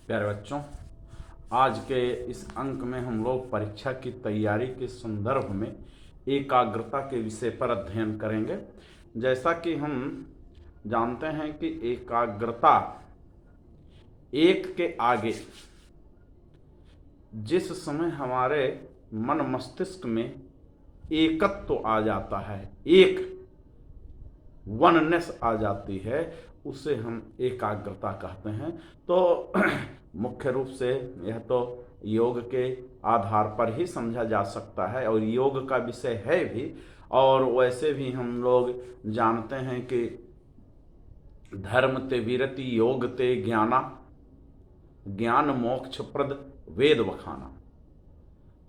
प्यारे बच्चों, आज के इस अंक में हम लोग परीक्षा की तैयारी के संदर्भ में एकाग्रता के विषय पर अध्ययन करेंगे। जैसा कि हम जानते हैं कि एकाग्रता एक के आगे जिस समय हमारे मन मस्तिष्क में एकत्व आ जाता है, एक वननेस आ जाती है, उसे हम एकाग्रता कहते हैं। तो मुख्य रूप से यह तो योग के आधार पर ही समझा जा सकता है और योग का विषय है भी। और वैसे भी हम लोग जानते हैं कि धर्म ते वीरति योग ते ज्ञाना, ज्ञान मोक्ष प्रद वेद बखाना।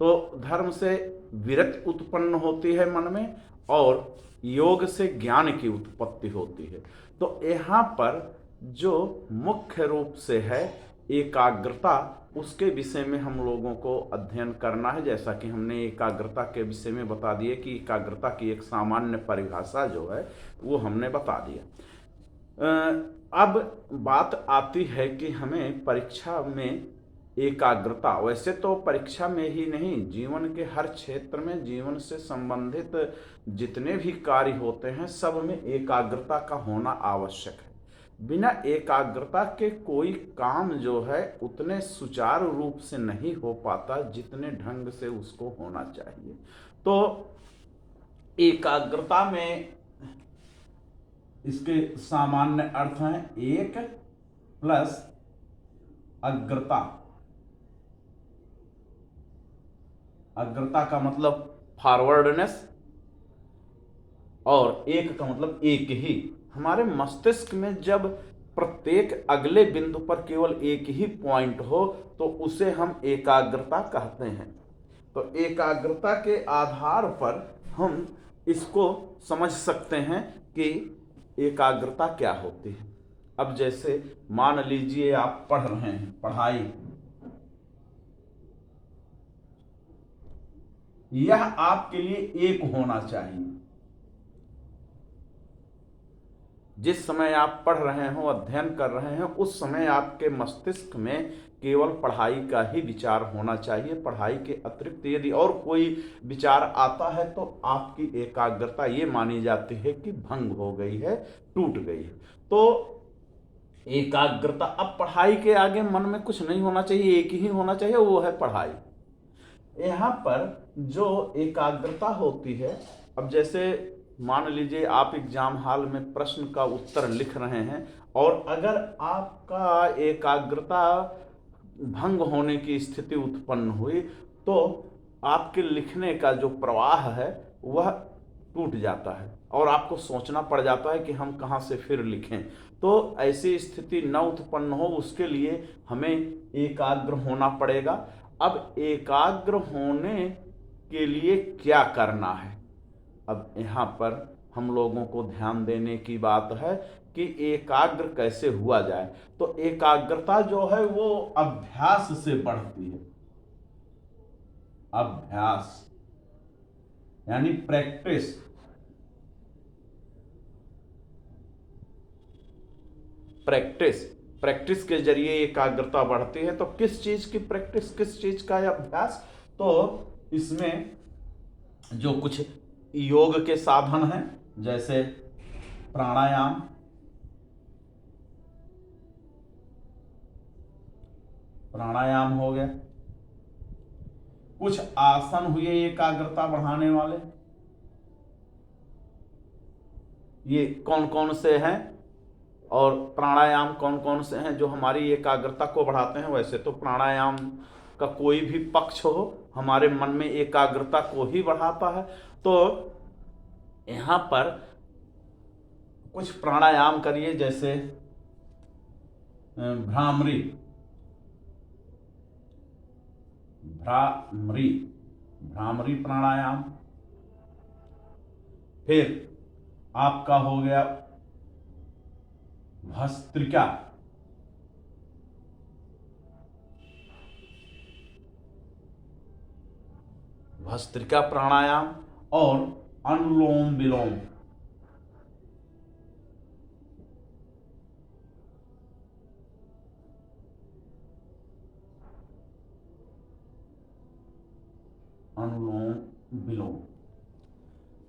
तो धर्म से विरति उत्पन्न होती है मन में और योग से ज्ञान की उत्पत्ति होती है। तो यहाँ पर जो मुख्य रूप से है एकाग्रता, उसके विषय में हम लोगों को अध्ययन करना है। जैसा कि हमने एकाग्रता के विषय में बता दिया कि एकाग्रता की एक सामान्य परिभाषा जो है वो हमने बता दिया। अब बात आती है कि हमें परीक्षा में एकाग्रता, वैसे तो परीक्षा में ही नहीं, जीवन के हर क्षेत्र में, जीवन से संबंधित जितने भी कार्य होते हैं सब में एकाग्रता का होना आवश्यक है। बिना एकाग्रता के कोई काम जो है उतने सुचारू रूप से नहीं हो पाता जितने ढंग से उसको होना चाहिए। तो एकाग्रता में इसके सामान्य अर्थ हैं एक प्लस अग्रता। अग्रता का मतलब फॉरवर्डनेस और एक का मतलब एक ही। हमारे मस्तिष्क में जब प्रत्येक अगले बिंदु पर केवल एक ही पॉइंट हो तो उसे हम एकाग्रता कहते हैं। तो एकाग्रता के आधार पर हम इसको समझ सकते हैं कि एकाग्रता क्या होती है। अब जैसे मान लीजिए आप पढ़ रहे हैं, पढ़ाई, यह आपके लिए एक होना चाहिए। जिस समय आप पढ़ रहे हो, अध्ययन कर रहे हैं, उस समय आपके मस्तिष्क में केवल पढ़ाई का ही विचार होना चाहिए। पढ़ाई के अतिरिक्त यदि और कोई विचार आता है तो आपकी एकाग्रता ये मानी जाती है कि भंग हो गई है, टूट गई है। तो एकाग्रता, अब पढ़ाई के आगे मन में कुछ नहीं होना चाहिए, एक ही होना चाहिए, वो है पढ़ाई। यहाँ पर जो एकाग्रता होती है, अब जैसे मान लीजिए आप एग्जाम हॉल में प्रश्न का उत्तर लिख रहे हैं और अगर आपका एकाग्रता भंग होने की स्थिति उत्पन्न हुई तो आपके लिखने का जो प्रवाह है वह टूट जाता है और आपको सोचना पड़ जाता है कि हम कहाँ से फिर लिखें। तो ऐसी स्थिति न उत्पन्न हो उसके लिए हमें एकाग्र होना पड़ेगा। अब एकाग्र होने के लिए क्या करना है, अब यहाँ पर हम लोगों को ध्यान देने की बात है कि एकाग्र कैसे हुआ जाए। तो एकाग्रता जो है वो अभ्यास से बढ़ती है। अभ्यास यानी प्रैक्टिस। प्रैक्टिस प्रैक्टिस के जरिए एकाग्रता बढ़ती है। तो किस चीज की प्रैक्टिस, किस चीज का अभ्यास? तो इसमें जो कुछ योग के साधन हैं जैसे प्राणायाम, प्राणायाम हो गया, कुछ आसन हुए एकाग्रता बढ़ाने वाले। ये कौन कौन से हैं और प्राणायाम कौन कौन से हैं जो हमारी एकाग्रता को बढ़ाते हैं? वैसे तो प्राणायाम का कोई भी पक्ष हो हमारे मन में एकाग्रता को ही बढ़ाता है। तो यहाँ पर कुछ प्राणायाम करिए, जैसे भ्रामरी, भ्रामरी भ्रामरी प्राणायाम। फिर आपका हो गया भस्त्रिका, भस्त्रिका प्राणायाम और अनुलोम विलोम। विलोम।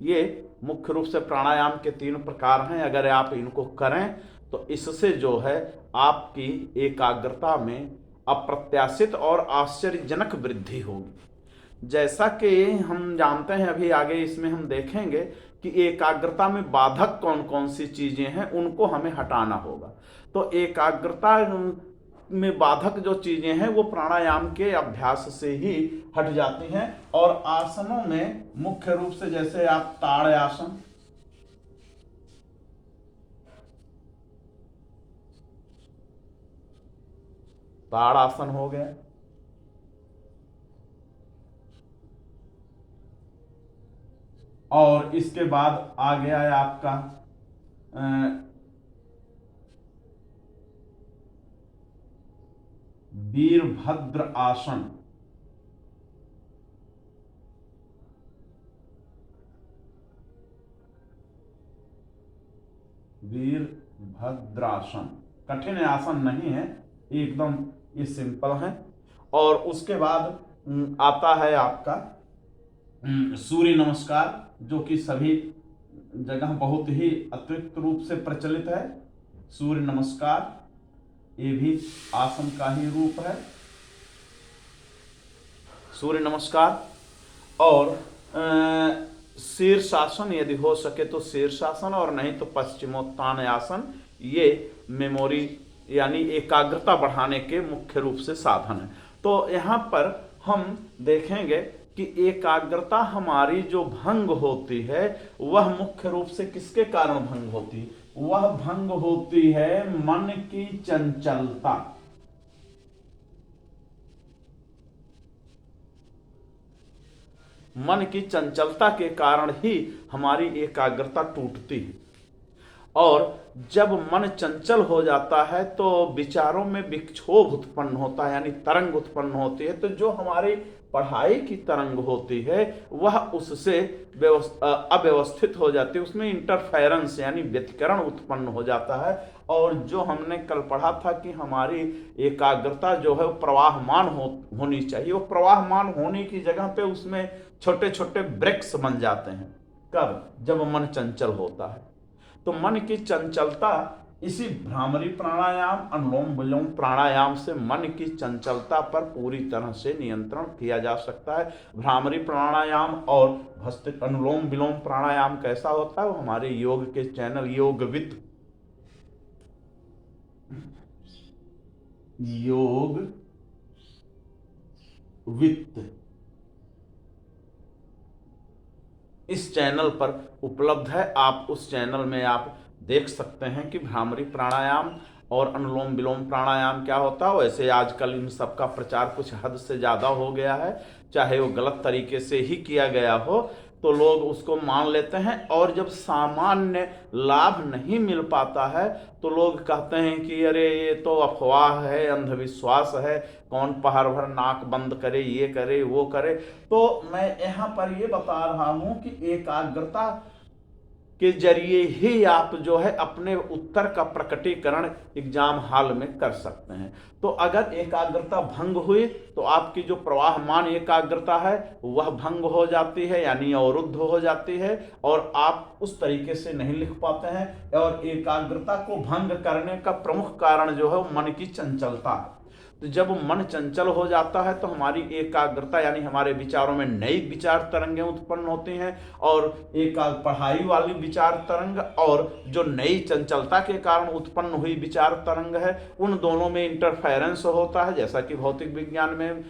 ये मुख्य रूप से प्राणायाम के 3 प्रकार हैं। अगर आप इनको करें तो इससे जो है आपकी एकाग्रता में अप्रत्याशित और आश्चर्यजनक वृद्धि होगी। जैसा कि हम जानते हैं, अभी आगे इसमें हम देखेंगे कि एकाग्रता में बाधक कौन कौन सी चीजें हैं, उनको हमें हटाना होगा। तो एकाग्रता में बाधक जो चीजें हैं वो प्राणायाम के अभ्यास से ही हट जाती हैं। और आसनों में मुख्य रूप से जैसे आप ताड़ आसन, ताड़ आसन हो गया, और इसके बाद आ गया है आपका वीरभद्र आसन। वीरभद्रासन कठिन आसन नहीं है, एकदम ये सिंपल है। और उसके बाद आता है आपका सूर्य नमस्कार, जो कि सभी जगह बहुत ही अतिरिक्त रूप से प्रचलित है। सूर्य नमस्कार ये भी आसन का ही रूप है, सूर्य नमस्कार। और शीर्षासन, यदि हो सके तो शीर्षासन, और नहीं तो पश्चिमोत्तान आसन। ये मेमोरी यानी एकाग्रता बढ़ाने के मुख्य रूप से साधन है। तो यहाँ पर हम देखेंगे कि एकाग्रता हमारी जो भंग होती है वह मुख्य रूप से किसके कारण भंग होती है? वह भंग होती है मन की चंचलता। मन की चंचलता के कारण ही हमारी एकाग्रता टूटती है। और जब मन चंचल हो जाता है तो विचारों में विक्षोभ उत्पन्न होता है, यानी तरंग उत्पन्न होती है। तो जो हमारी पढ़ाई की तरंग होती है वह उससे अव्यवस्थित हो जाती है, उसमें इंटरफेरेंस यानी व्यतिकरण उत्पन्न हो जाता है। और जो हमने कल पढ़ा था कि हमारी एकाग्रता जो है वो प्रवाहमान होनी चाहिए, वो प्रवाहमान होने की जगह पे उसमें छोटे छोटे ब्रेक्स बन जाते हैं। कब? जब मन चंचल होता है। तो मन की चंचलता इसी भ्रामरी प्राणायाम, अनुलोम विलोम प्राणायाम से मन की चंचलता पर पूरी तरह से नियंत्रण किया जा सकता है। भ्रामरी प्राणायाम और भस्त्रिका अनुलोम विलोम प्राणायाम कैसा होता है वो हमारे योग के चैनल योगविद इस चैनल पर उपलब्ध है। आप उस चैनल में आप देख सकते हैं कि भ्रामरी प्राणायाम और अनुलोम विलोम प्राणायाम क्या होता है। वैसे आजकल इन सब का प्रचार कुछ हद से ज़्यादा हो गया है, चाहे वो गलत तरीके से ही किया गया हो तो लोग उसको मान लेते हैं। और जब सामान्य लाभ नहीं मिल पाता है तो लोग कहते हैं कि अरे ये तो अफवाह है, अंधविश्वास है, कौन पहर भर नाक बंद करे, ये करे वो करे। तो मैं यहाँ पर ये बता रहा हूँ कि एकाग्रता के जरिए ही आप जो है अपने उत्तर का प्रकटीकरण एग्जाम हॉल में कर सकते हैं। तो अगर एकाग्रता भंग हुई तो आपकी जो प्रवाहमान एकाग्रता है वह भंग हो जाती है, यानी अवरुद्ध हो जाती है, और आप उस तरीके से नहीं लिख पाते हैं। और एकाग्रता को भंग करने का प्रमुख कारण जो है वो मन की चंचलता है। तो जब मन चंचल हो जाता है तो हमारी एकाग्रता यानी हमारे विचारों में नई विचार तरंगें उत्पन्न होती हैं, और एक पढ़ाई वाली विचार तरंग और जो नई चंचलता के कारण उत्पन्न हुई विचार तरंग है उन दोनों में इंटरफेरेंस होता है। जैसा कि भौतिक विज्ञान में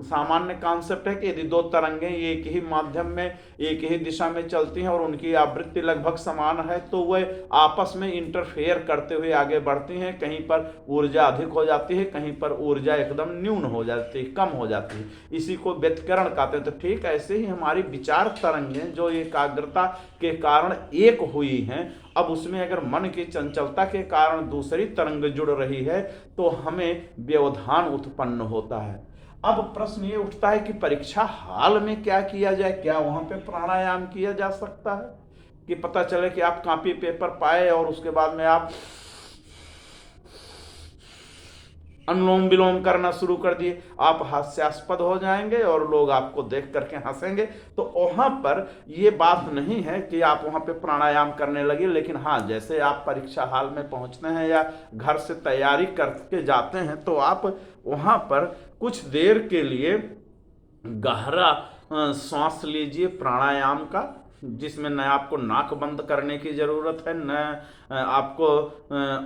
सामान्य कॉन्सेप्ट है कि यदि दो तरंगें एक ही माध्यम में एक ही दिशा में चलती हैं और उनकी आवृत्ति लगभग समान है तो वह आपस में इंटरफेयर करते हुए आगे बढ़ती हैं। कहीं पर ऊर्जा अधिक हो जाती है, कहीं पर ऊर्जा एकदम न्यून हो जाती है, कम हो जाती है। इसी को व्यतिकरण कहते हैं। तो ठीक ऐसे ही हमारी विचार तरंगें जो एकाग्रता के कारण एक हुई हैं, अब उसमें अगर मन की चंचलता के कारण दूसरी तरंग जुड़ रही है तो हमें व्यवधान उत्पन्न होता है। अब प्रश्न ये उठता है कि परीक्षा हाल में क्या किया जाए? क्या वहां पे प्राणायाम किया जा सकता है कि पता चले कि आप कॉपी पेपर पाए और उसके बाद में आप अनुलोम विलोम करना शुरू कर दिए, आप हास्यास्पद हो जाएंगे और लोग आपको देख करके हंसेंगे। तो वहाँ पर ये बात नहीं है कि आप वहाँ पे प्राणायाम करने लगे, लेकिन हाँ, जैसे आप परीक्षा हाल में पहुँचते हैं या घर से तैयारी करके जाते हैं तो आप वहाँ पर कुछ देर के लिए गहरा सांस लीजिए प्राणायाम का, जिसमें न आपको नाक बंद करने की ज़रूरत है, न आपको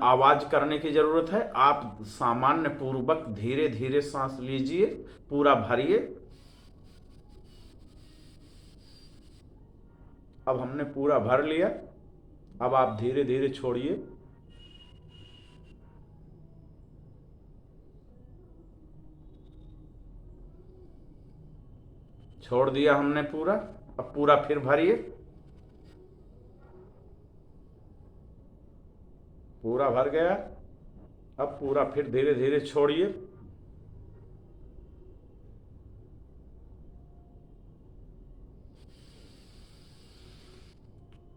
आवाज़ करने की ज़रूरत है। आप सामान्य पूर्वक धीरे धीरे सांस लीजिए, पूरा भरिए। अब हमने पूरा भर लिया, अब आप धीरे धीरे छोड़िए। छोड़ दिया हमने पूरा, अब पूरा फिर भरिए, पूरा भर गया। अब पूरा फिर धीरे धीरे छोड़िए।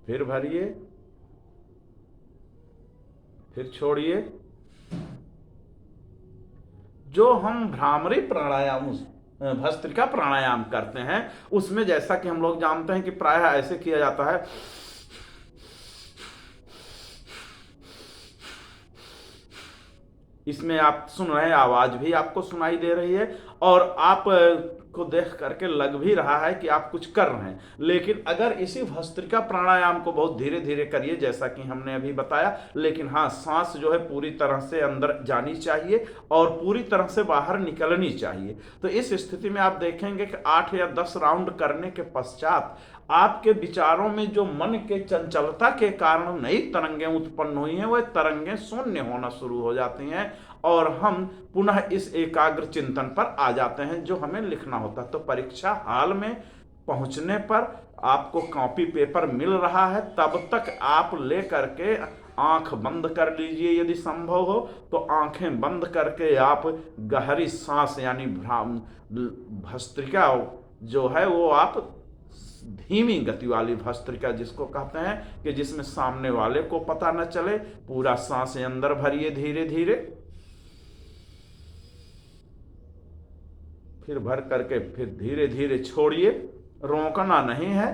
फिर भरिए, फिर छोड़िए। जो हम भ्रामरी प्राणायाम, भस्त्रिका प्राणायाम करते हैं, उसमें जैसा कि हम लोग जानते हैं कि प्रायः ऐसे किया जाता है, इसमें आप सुन रहे हैं, आवाज भी आपको सुनाई दे रही है और आप को देख करके लग भी रहा है कि आप कुछ कर रहे हैं। लेकिन अगर इसी भस्त्रिका प्राणायाम को बहुत धीरे धीरे करिए, जैसा कि हमने अभी बताया, लेकिन हाँ, सांस जो है पूरी तरह से अंदर जानी चाहिए और पूरी तरह से बाहर निकलनी चाहिए। तो इस स्थिति में आप देखेंगे कि 8 या 10 राउंड करने के पश्चात आपके विचारों में जो मन के चंचलता के कारण नई तरंगें उत्पन्न हुई हैं, वह तरंगें शून्य होना शुरू हो जाती हैं और हम पुनः इस एकाग्र चिंतन पर आ जाते हैं जो हमें लिखना होता है। तो परीक्षा हाल में पहुंचने पर आपको कॉपी पेपर मिल रहा है, तब तक आप ले करके आंख बंद कर लीजिए, यदि संभव हो तो आंखें बंद करके आप गहरी सांस यानी भस्त्रिका जो है वो आप धीमी गति वाली भस्त्रिका जिसको कहते हैं, कि जिसमें सामने वाले को पता न चले, पूरा सांस अंदर भरिए धीरे धीरे, फिर भर करके फिर धीरे धीरे छोड़िए, रोकना नहीं है।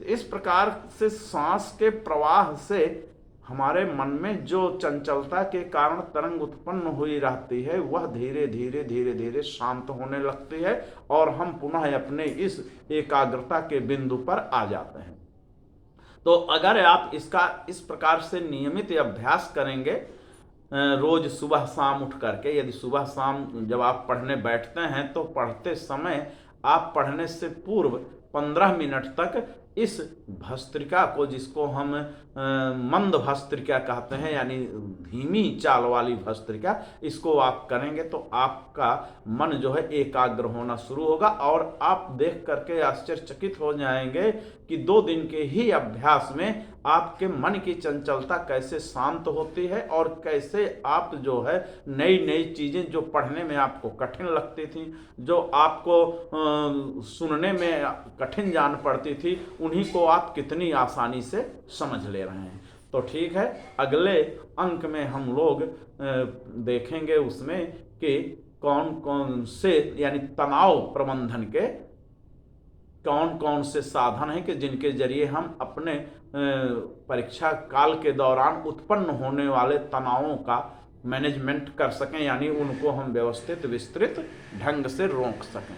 तो इस प्रकार से सांस के प्रवाह से हमारे मन में जो चंचलता के कारण तरंग उत्पन्न हुई रहती है, वह धीरे धीरे धीरे धीरे शांत होने लगती है और हम पुनः अपने इस एकाग्रता के बिंदु पर आ जाते हैं। तो अगर आप इसका इस प्रकार से नियमित अभ्यास करेंगे, रोज सुबह शाम उठ करके, यदि सुबह शाम जब आप पढ़ने बैठते हैं तो पढ़ते समय आप पढ़ने से पूर्व 15 मिनट तक इस भस्त्रिका को, जिसको हम मंद भस्त्रिका कहते हैं यानी धीमी चाल वाली भस्त्रिका, इसको आप करेंगे तो आपका मन जो है एकाग्र होना शुरू होगा और आप देख करके आश्चर्यचकित हो जाएंगे कि 2 दिन के ही अभ्यास में आपके मन की चंचलता कैसे शांत होती है और कैसे आप जो है नई नई चीज़ें जो पढ़ने में आपको कठिन लगती थी, जो आपको सुनने में कठिन जान पड़ती थी, उन्हीं को आप कितनी आसानी से समझ ले रहे हैं। तो ठीक है, अगले अंक में हम लोग देखेंगे उसमें कि कौन कौन से यानी तनाव प्रबंधन के कौन कौन से साधन हैं कि जिनके जरिए हम अपने परीक्षा काल के दौरान उत्पन्न होने वाले तनावों का मैनेजमेंट कर सकें, यानी उनको हम व्यवस्थित विस्तृत ढंग से रोक सकें।